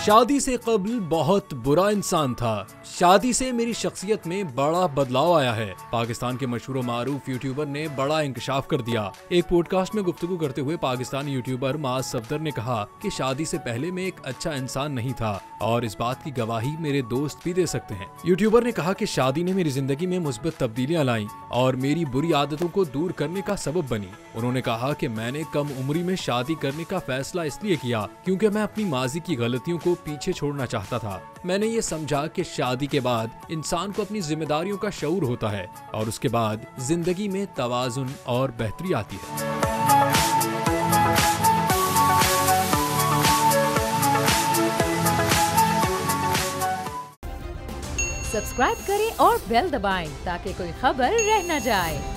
शादी से कबल बहुत बुरा इंसान था। शादी से मेरी शख्सियत में बड़ा बदलाव आया है। पाकिस्तान के मशहूर मारूफ यूट्यूबर ने बड़ा इंकशाफ कर दिया। एक पॉडकास्ट में गुफ्तगू करते हुए पाकिस्तानी यूट्यूबर माज सफदर ने कहा कि शादी से पहले मैं एक अच्छा इंसान नहीं था और इस बात की गवाही मेरे दोस्त भी दे सकते हैं। यूट्यूबर ने कहा कि शादी ने मेरी जिंदगी में मुस्बत तब्दीलियां लाई और मेरी बुरी आदतों को दूर करने का सबब बनी। उन्होंने कहा कि मैंने कम उम्री में शादी करने का फैसला इसलिए किया क्योंकि मैं अपनी माजी की गलतियों को पीछे छोड़ना चाहता था। मैंने ये समझा कि शादी के बाद इंसान को अपनी जिम्मेदारियों का शऊर होता है और उसके बाद जिंदगी में तवाज़ुन और बेहतरी आती है। सब्सक्राइब करें और बेल दबाएं ताकि कोई खबर रह न जाए।